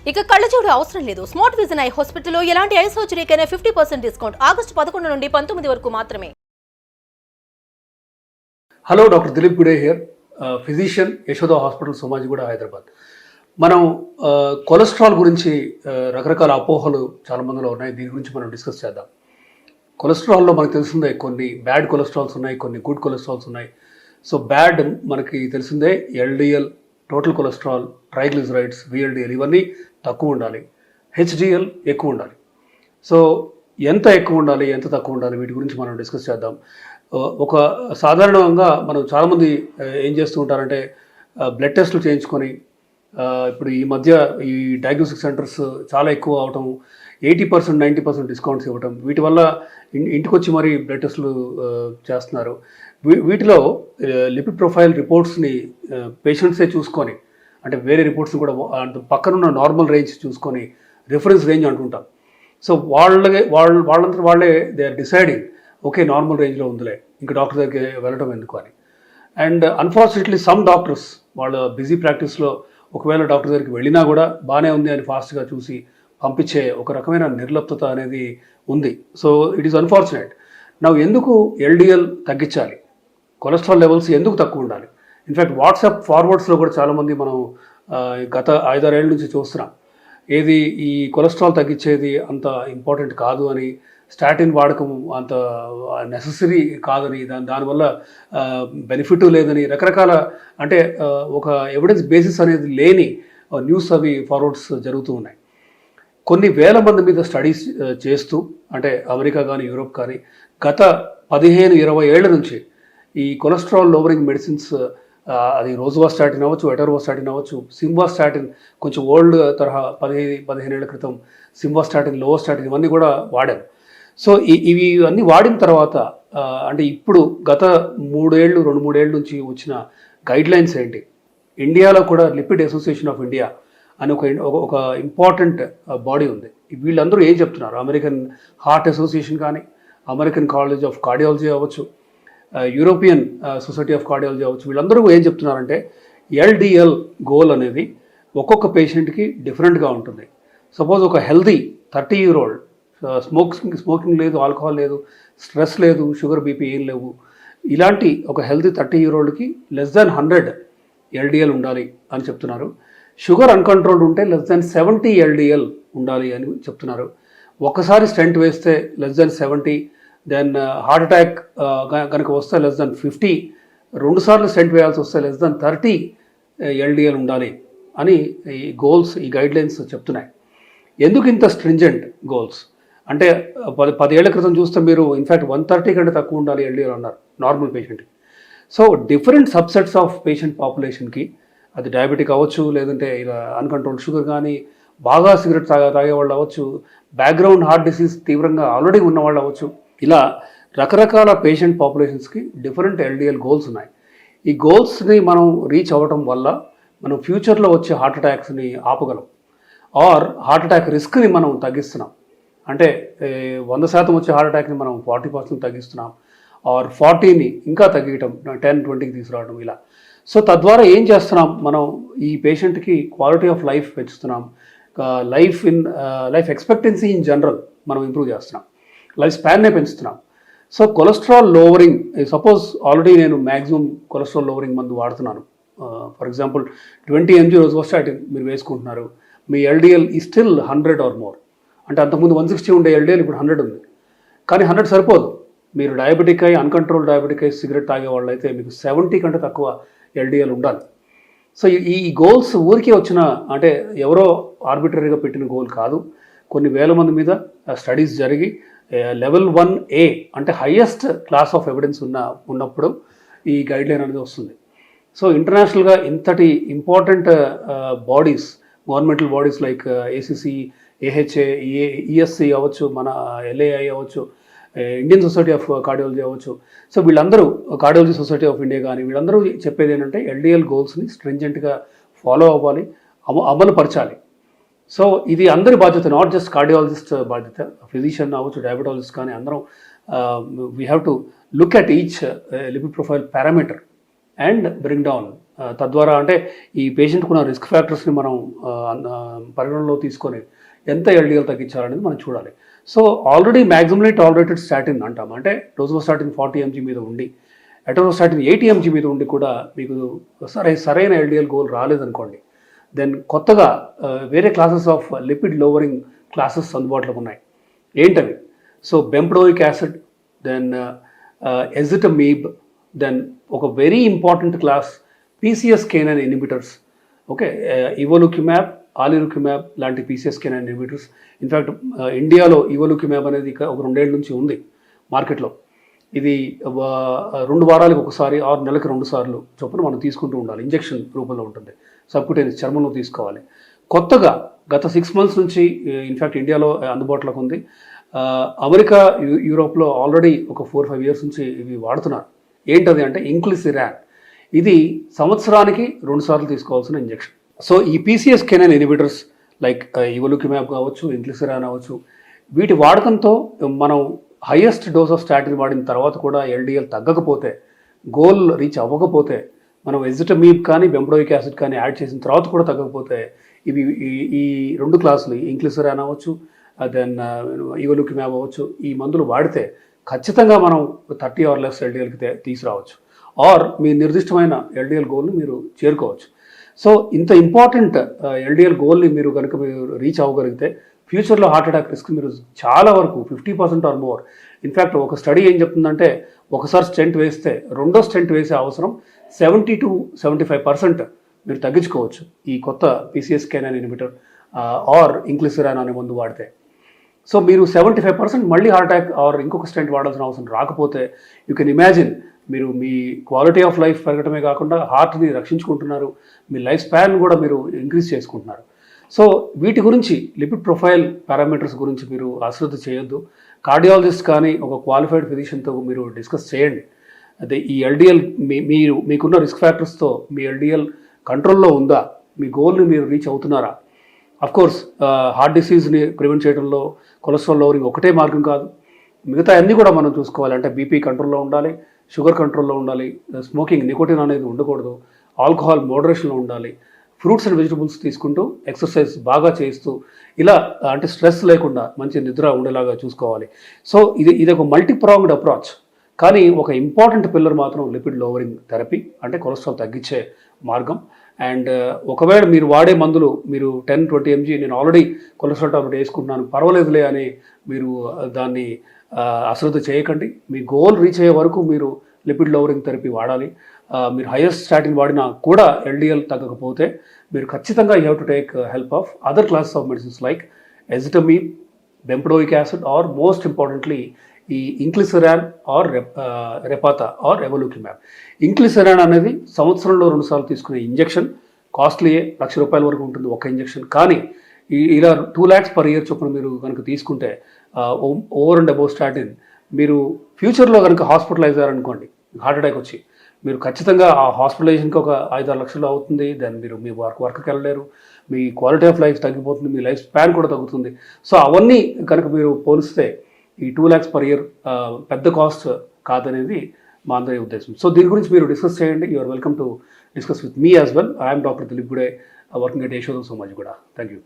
ఇక కళ్ళజోడు అవసరం లేదు. స్మార్ట్ విజన్ ఐ హాస్పిటల్లో ఎలాంటి ఐ సర్జరీకైనా 50% డిస్కౌంట్. ఆగస్టు 11 నుండి 19 వరకు మాత్రమే. Hello, doctor Dilip Gude here, physician, Yashoda hospital, Somajiguda, Hyderabad. మనం కొలెస్ట్రాల్ గురించి రకరకాల అపోహలు చాలా మందిలో ఉన్నాయి. దీని గురించి మనం డిస్కస్ చేద్దాం. కొలెస్ట్రాల్లో మనకు తెలిసిందే కొన్ని బ్యాడ్ కొలెస్ట్రాల్స్ ఉన్నాయి, కొన్ని గుడ్ కొలెస్ట్రాల్స్ ఉన్నాయి. సో బ్యాడ్ మనకి తెలిసిందే LDL, total cholesterol, triglycerides, VLDL ఇవన్నీ తక్కువ ఉండాలి. హెచ్డిఎల్ ఎక్కువ ఉండాలి. సో ఎంత ఎక్కువ ఉండాలి, ఎంత తక్కువ ఉండాలి, వీటి గురించి మనం డిస్కస్ చేద్దాం. ఒక సాధారణంగా మనం చాలామంది ఏం చేస్తూ ఉంటారంటే బ్లడ్ టెస్టులు చేయించుకొని, ఇప్పుడు ఈ మధ్య ఈ డయాగ్నోస్టిక్ సెంటర్స్ చాలా ఎక్కువ అవటం, 80% 90% డిస్కౌంట్స్ ఇవ్వటం, వీటి వల్ల ఇంటికి వచ్చి మరీ బ్లడ్ టెస్టులు చేస్తున్నారు. వీటిలో లిపిడ్ ప్రొఫైల్ రిపోర్ట్స్ని పేషెంట్సే చూసుకొని, అంటే వేరే రిపోర్ట్స్ని కూడా పక్కనున్న నార్మల్ రేంజ్ చూసుకొని రిఫరెన్స్ రేంజ్ అంటుంటాం. సో వాళ్ళంతా వాళ్ళే they are deciding, okay normal రేంజ్లో ఉందిలే, ఇంకా డాక్టర్ దగ్గరికి వెళ్ళడం ఎందుకు అని. అండ్ అన్ఫార్చునేట్లీ సమ్ డాక్టర్స్ వాళ్ళ బిజీ ప్రాక్టీస్లో ఒకవేళ డాక్టర్ దగ్గరికి వెళ్ళినా కూడా బాగానే ఉంది అని ఫాస్ట్గా చూసి పంపించే ఒక రకమైన నిర్లిప్తత అనేది ఉంది. So it is unfortunate. ನಾವು ఎందుకు ఎల్డిఎల్ తగ్గించాలి, కొలెస్ట్రాల్ లెవెల్స్ ఎందుకు తక్కువ ఉండాలి? ఇన్ఫ్యాక్ట్ వాట్సాప్ ఫార్వర్డ్స్లో కూడా చాలామంది మనం గత 5-6 ఏళ్ళ నుంచి చూస్తున్నాం, ఏది ఈ కొలెస్ట్రాల్ తగ్గించేది అంత ఇంపార్టెంట్ కాదు అని, స్టాటిన్ వాడకం అంత నెససరీ కాదని, దానివల్ల బెనిఫిట్ లేదని, రకరకాల అంటే ఒక ఎవిడెన్స్ బేసిస్ అనేది లేని న్యూస్ అవి ఫార్వర్డ్స్ జరుగుతూ ఉన్నాయి. కొన్ని వేల మంది మీద స్టడీస్ చేస్తూ, అంటే అమెరికా కానీ యూరోప్ కానీ గత 15-20 ఏళ్ల నుంచి ఈ కొలెస్ట్రాల్ లోవరింగ్ మెడిసిన్స్, అది రోజువాస్టాటిన్ అవ్వచ్చు, ఎటర్వాస్టాటిన్ అవ్వచ్చు, సింవాస్టాటిన్ కొంచెం ఓల్డ్ తరహా 15 ఏళ్ల క్రితం సింవాస్టాటిన్, లోవాస్టాటిన్ ఇవన్నీ కూడా వాడాం. సో ఇవి అన్నీ వాడిన తర్వాత అంటే ఇప్పుడు గత 2-3 ఏళ్ళ నుంచి వచ్చిన గైడ్లైన్స్ ఏంటి? ఇండియాలో కూడా లిపిడ్ అసోసియేషన్ ఆఫ్ ఇండియా అని ఒక ఇంపార్టెంట్ బాడీ ఉంది. వీళ్ళందరూ ఏం చెప్తున్నారు? అమెరికన్ హార్ట్ అసోసియేషన్ కానీ, అమెరికన్ కాలేజ్ ఆఫ్ కార్డియాలజీ అవ్వచ్చు, యూరోపియన్ సొసైటీ ఆఫ్ కార్డియాలజీ అవ్వచ్చు, వీళ్ళందరూ ఏం చెప్తున్నారంటే ఎల్డిఎల్ గోల్ అనేది ఒక్కొక్క పేషెంట్కి డిఫరెంట్గా ఉంటుంది. సపోజ్ ఒక హెల్దీ 30 year old, స్మోకింగ్ లేదు, ఆల్కహాల్ లేదు, స్ట్రెస్ లేదు, షుగర్ బీపీ ఏం లేవు, ఇలాంటి ఒక హెల్దీ 30 year oldకి <100 ఎల్డిఎల్ ఉండాలి అని చెప్తున్నారు. షుగర్ అన్కంట్రోల్డ్ ఉంటే <70 ఎల్డిఎల్ ఉండాలి అని చెప్తున్నారు. ఒకసారి స్టెంట్ వేస్తే <70, దెన్ హార్ట్ అటాక్ కనుక వస్తే <50, 2 సార్లు స్టెంట్ వేయాల్సి వస్తే <30 ఎల్డిఎల్ ఉండాలి అని ఈ గోల్స్, ఈ గైడ్లైన్స్ చెప్తున్నాయి. ఎందుకు ఇంత స్ట్రింజెంట్ గోల్స్ అంటే 10 ఏళ్ల క్రితం చూస్తే మీరు ఇన్ఫ్యాక్ట్ 130 కంటే తక్కువ ఉండాలి ఎల్డిఎల్ అన్నారు నార్మల్ పేషెంట్కి. So different subsets of patient పాపులేషన్కి, అది డయాబెటిక్ అవ్వచ్చు, లేదంటే ఇలా అన్కంట్రోల్డ్ షుగర్ కానీ, బాగా సిగరెట్ తాగేవాళ్ళు అవ్వచ్చు, బ్యాక్గ్రౌండ్ హార్ట్ డిసీజ్ తీవ్రంగా ఆల్రెడీ ఉన్నవాళ్ళు అవ్వచ్చు, ఇలా రకరకాల పేషెంట్ పాపులేషన్స్కి డిఫరెంట్ ఎల్డిఎల్ గోల్స్ ఉన్నాయి. ఈ గోల్స్ని మనం రీచ్ అవ్వటం వల్ల మనం ఫ్యూచర్లో వచ్చే హార్ట్ అటాక్స్ని ఆపగలం, ఆర్ హార్ట్ అటాక్ రిస్క్ని మనం తగ్గిస్తున్నాం. అంటే 100% వచ్చే హార్ట్ అటాక్ని మనం 40% తగ్గిస్తున్నాం, ఆర్ 40ని ఇంకా తగ్గించడం, 10-20కి తీసుకురావడం ఇలా. సో తద్వారా ఏం చేస్తున్నాం, మనం ఈ పేషెంట్కి క్వాలిటీ ఆఫ్ లైఫ్ పెంచుతున్నాం, లైఫ్ ఎక్స్పెక్టెన్సీ ఇన్ జనరల్ మనం ఇంప్రూవ్ చేస్తున్నాం, లైఫ్ స్పాన్నే పెంచుతున్నాం. So cholesterol lowering, suppose already నేను మ్యాక్సిమం కొలెస్ట్రాల్ లోవరింగ్ మందు వాడుతున్నాను, ఫర్ ఎగ్జాంపుల్ 20 mg రోజువాస్టాటిన్ మీరు వేసుకుంటున్నారు, మీ ఎల్డిఎల్ ఈ స్టిల్ 100 ఆర్ మోర్, అంటే అంతకుముందు 160 ఉండే ఎల్డిఎల్ ఇప్పుడు 100 ఉంది. కానీ 100 సరిపోదు. మీరు డయాబెటిక్ అయి, అన్కంట్రోల్ డయాబెటిక్ అయి, సిగరెట్ తాగే వాళ్ళు అయితే మీకు 70 కంటే తక్కువ ఎల్డిఎల్ ఉండాలి. సో ఈ గోల్స్ ఊరికే వచ్చిన, అంటే ఎవరో ఆర్బిటరీగా పెట్టిన గోల్ కాదు. కొన్ని వేల మంది మీద స్టడీస్ జరిగి లెవెల్ 1A అంటే హయ్యెస్ట్ క్లాస్ ఆఫ్ ఎవిడెన్స్ ఉన్నప్పుడు ఈ గైడ్లైన్ అనేది వస్తుంది. సో ఇంటర్నేషనల్గా ఇంతటి important bodies, governmental bodies like ACC, AHA, ESC అవ్వచ్చు, మన ఎల్ఏఐ అవ్వచ్చు, ఇండియన్ సొసైటీ ఆఫ్ కార్డియాలజీ అవ్వచ్చు, సో వీళ్ళందరూ, కార్డియాలజీ సొసైటీ ఆఫ్ ఇండియా కానీ, వీళ్ళందరూ చెప్పేది ఏంటంటే ఎల్డిఎల్ గోల్స్ని స్ట్రింజెంట్గా ఫాలో అవ్వాలి, అమలు పరచాలి. సో ఇది అందరి బాధ్యత, నాట్ జస్ట్ కార్డియాలజిస్ట్ బాధ్యత, ఫిజిషియన్ అవ్వచ్చు, డయాబెటాలజిస్ట్ కానీ, అందరం we have to look at each lipid profile parameter and bring down తద్వారా అంటే ఈ పేషెంట్కు ఉన్న రిస్క్ ఫ్యాక్టర్స్ని మనం పరిగణనలో తీసుకొని ఎంత ఎల్డిఎల్ తగ్గించాలనేది మనం చూడాలి. సో ఆల్రెడీ మ్యాక్సిమలీ టాలరేటెడ్ స్టాటిన్ అంటాం, అంటే రోజోస్టాటిన్ 40 mg మీద ఉండి అటోరోస్టాటిన్ 80 mg మీద ఉండి కూడా మీకు సరైన ఎల్డిఎల్ గోల్ రాలేదనుకోండి, దెన్ కొత్తగా వేరే classes of lipid lowering classes అందుబాటులో ఉన్నాయి. ఏంటవి? So bempedoic acid, then ezetimibe, then ఒక very important class PCSK9 inhibitors. Okay, evolocumab, alirocumab లాంటి PCSK9 ఇన్హిబిటర్స్. ఇన్ఫ్యాక్ట్ ఇండియాలో ఇవోలుక్యుమాబ్ అనేది ఒక 2 ఏళ్ళ నుంచి ఉంది మార్కెట్లో. ఇది 2 వారాలకు ఒకసారి 6 నెలలకు 2 సార్లు చొప్పున మనం తీసుకుంటూ ఉండాలి. ఇంజెక్షన్ రూపంలో ఉంటుంది, సబ్క్యూటేనియస్ చర్మంలో తీసుకోవాలి. కొత్తగా గత 6 months నుంచి ఇన్ఫ్యాక్ట్ ఇండియాలో అందుబాటులోకి ఉంది. అమెరికా, యూరోప్లో ఆల్రెడీ ఒక 4-5 years నుంచి ఇవి వాడుతున్నారు. ఏంటది అంటే ఇంక్లిసిరాన్. ఇది సంవత్సరానికి 2 సార్లు తీసుకోవాల్సిన ఇంజెక్షన్. సో ఈ PCSK9 ఇన్హిబిటర్స్ లైక్ ఇవోలుక్యుమాబ్ కావచ్చు, ఇంక్లిసిరాన్ అవ్వచ్చు, వీటి వాడకంతో మనం హైయెస్ట్ డోస్ ఆఫ్ స్టాటిన్ వాడిన తర్వాత కూడా ఎల్డిఎల్ తగ్గకపోతే, గోల్ రీచ్ అవ్వకపోతే, మనం ఎజిటమీబ్ కానీ బెంప్డోయిక్ యాసిడ్ కానీ యాడ్ చేసిన తర్వాత కూడా తగ్గకపోతే, ఇవి ఈ 2 క్లాసులు ఇంక్లిసిరాన్ అవ్వచ్చు, దెన్ ఇవోలుక్యుమాబ్ అవ్వచ్చు, ఈ మందులు వాడితే ఖచ్చితంగా మనం 30 or less ఎల్డిఎల్కి తీసుకురావచ్చు, ఆర్ మీ నిర్దిష్టమైన ఎల్డిఎల్ గోల్ని మీరు చేరుకోవచ్చు. సో ఇంత ఇంపార్టెంట్ ఎల్డిఎల్ గోల్ని మీరు కనుక మీరు రీచ్ అవ్వగలిగితే ఫ్యూచర్లో హార్ట్ అటాక్ రిస్క్ మీరు చాలా వరకు 50% ఆర్ మోర్. ఇన్ఫ్యాక్ట్ ఒక స్టడీ ఏం చెప్తుందంటే, ఒకసారి స్టెంట్ వేస్తే రెండో స్టెంట్ వేసే అవసరం 70 to 75% మీరు తగ్గించుకోవచ్చు ఈ కొత్త PCSK9 ఇన్హిబిటర్ ఆర్ ఇంక్లిసిరాన్ అనే మందు వాడితే. సో మీరు 75% మళ్ళీ హార్ట్ అటాక్ ఆర్ ఇంకొక స్టెంట్ వాడాల్సిన అవసరం రాకపోతే, యూ కెన్ ఇమాజిన్ మీరు మీ క్వాలిటీ ఆఫ్ లైఫ్ పెరగటమే కాకుండా హార్ట్ని రక్షించుకుంటున్నారు, మీ లైఫ్ స్పాన్ కూడా మీరు ఇంక్రీజ్ చేసుకుంటున్నారు. సో వీటి గురించి లిపిడ్ ప్రొఫైల్ పారామీటర్స్ గురించి మీరు అశ్రద్ధ చేయొద్దు. కార్డియాలజిస్ట్ కానీ ఒక క్వాలిఫైడ్ ఫిజిషియన్తో మీరు డిస్కస్ చేయండి. అదే ఈ ఎల్డిఎల్ మీకున్న రిస్క్ ఫ్యాక్టర్స్తో మీ ఎల్డిఎల్ కంట్రోల్లో ఉందా, మీ గోల్ని మీరు రీచ్ అవుతున్నారా. అఫ్కోర్స్ హార్ట్ డిసీజ్ని ప్రివెంట్ చేయడంలో కొలెస్ట్రాల్ లోవరింగ్ ఒకటే మార్గం కాదు, మిగతా అన్నీ కూడా మనం చూసుకోవాలి. అంటే బీపీ కంట్రోల్లో ఉండాలి, షుగర్ కంట్రోల్లో ఉండాలి, స్మోకింగ్, నికోటిన్ అనేది ఉండకూడదు, ఆల్కహాల్ మోడరేషన్లో ఉండాలి, ఫ్రూట్స్ అండ్ వెజిటబుల్స్ తీసుకుంటూ ఎక్సర్సైజ్ బాగా చేస్తూ ఇలా అంటే స్ట్రెస్ లేకుండా మంచి నిద్ర ఉండేలాగా చూసుకోవాలి. సో ఇది ఒక మల్టీప్రాంగ్డ్ అప్రోచ్. కానీ ఒక ఇంపార్టెంట్ పిల్లర్ మాత్రం లిపిడ్ లోవరింగ్ థెరపీ, అంటే కొలెస్ట్రాల్ తగ్గించే మార్గం. అండ్ ఒకవేళ మీరు వాడే మందులు మీరు 10-20 mg నేను ఆల్రెడీ కొలెస్ట్రాల్ టాబ్లెట్ వేసుకుంటున్నాను పర్వాలేదులే అని మీరు దాన్ని అశ్రద్ధ చేయకండి. మీ గోల్ రీచ్ అయ్యే వరకు మీరు లిపిడ్ లోవరింగ్ థెరపీ వాడాలి. మీరు హైయెస్ట్ స్టాటిన్ వాడినా కూడా ఎల్డిఎల్ తగ్గకపోతే మీరు ఖచ్చితంగా you have to take help of other classes of medicines like ezetimibe, bempedoic acid or most importantly ఈ ఇంక్లిసిరాన్ ఆర్ రెపాతా ఆర్ ఎవోలుక్యుమాబ్. ఇంక్లిసిరాన్ అనేది సంవత్సరంలో 2 సార్లు తీసుకునే ఇంజెక్షన్, కాస్ట్లీయే, ₹1,00,000 వరకు ఉంటుంది ఒక ఇంజెక్షన్. కానీ ఇలా 2 lakhs per year చొప్పున మీరు కనుక తీసుకుంటే ఓవర్ అండ్ అబౌవ్ స్టాటిన్, మీరు ఫ్యూచర్లో కనుక హాస్పిటలైజ్ అయ్యారనుకోండి, హార్ట్ అటాక్ వచ్చి, మీరు ఖచ్చితంగా ఆ హాస్పిటలైజేషన్కి ఒక 5-6 లక్షలు అవుతుంది. దెన్ మీరు మీ వర్క్కి వెళ్ళలేరు, మీ క్వాలిటీ ఆఫ్ లైఫ్ తగ్గిపోతుంది, మీ లైఫ్ స్పాన్ కూడా తగ్గుతుంది. సో అవన్నీ కనుక మీరు పోలిస్తే ఈ 2 lakhs per year పెద్ద కాస్ట్ కాదనేది మా అందరి ఉద్దేశం. సో దీని గురించి మీరు డిస్కస్ చేయండి. You are welcome to discuss with me as well. I'm doctor Dilip Gude, working at Yashoda Somajiguda. Thank you.